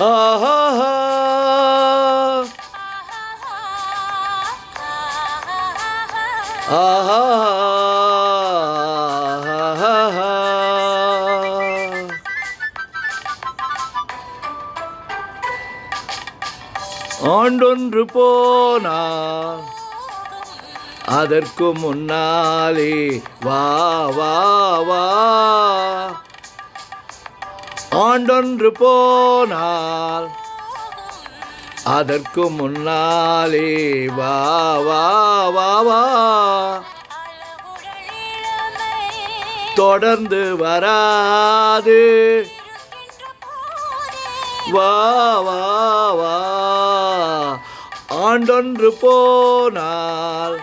ஆஹா ஆஹா ஆண்டொன்று போனால் அதற்கு முன்னாலே வா வா வா ஆண்டொன்று போனால் அதற்கு முன்னாலே வா வா வா வா தொடர்ந்து வராது வா வா வா ஆண்டொன்று போனால்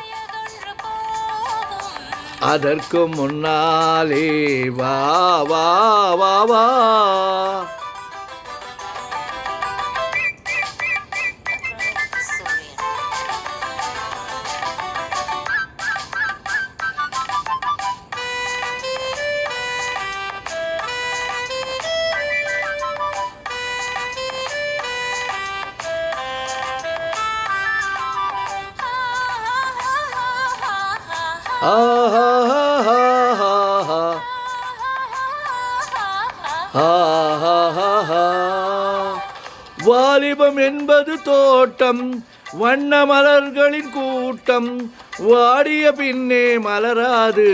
அதற்கு முன்னாலே வா வா வா வா வாலிபம் என்பது தோட்டம், வண்ண மலர்களின் கூட்டம், வாடிய பின்னே மலராது.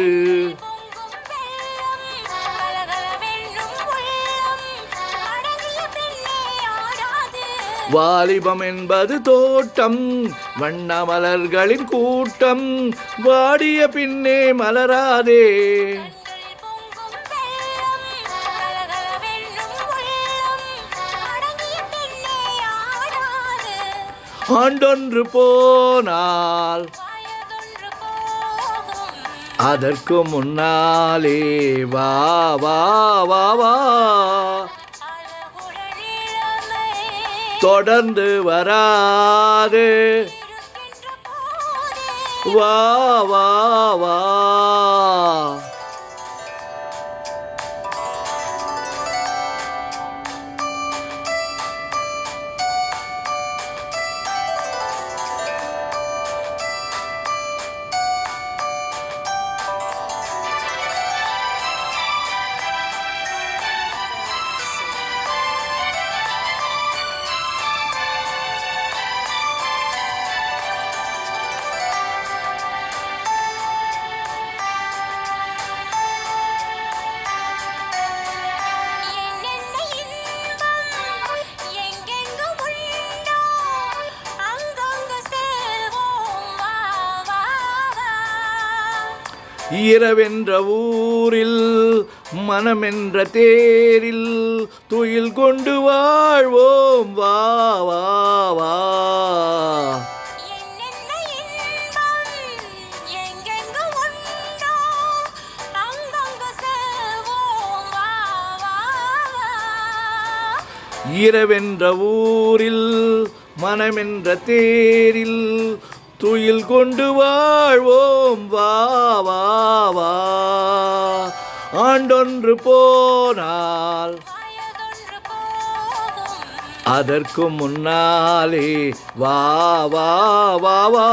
வாலிபம் என்பது தோட்டம், வண்ண மலர்களின் கூட்டம், வாடிய பின்னே மலராதே. ஆண்டொன்று போனால் அதற்கு முன்னாலே வா வா வா வா தொடர்ந்து வராது வா வா வா இரவென்ற ஊரில் மனமென்ற தேரில் துயில் கொண்டு வாழ்வோம் வா வா வா இரவென்ற ஊரில் மனமென்ற தேரில் துயில் கொண்டு வாழ்வோம் வா வா வா ஆண்டொன்று போனால் அதற்கு முன்னாலே வா வா வா வா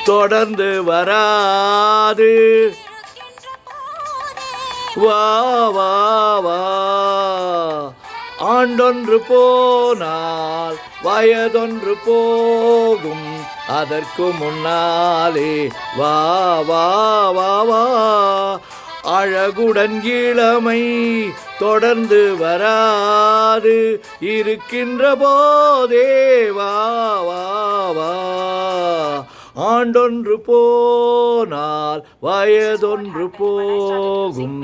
தொடர்ந்து வராது வா வா வா ஆண்டொன்று போனால் வயதொன்று போகும் அதற்கு முன்னாலே வா வா வா வா அழகுடன் இளமை தொடர்ந்து வராது இருக்கின்ற போதே வா வா வா ஆண்டொன்று போனால் வயதொன்று போகும்.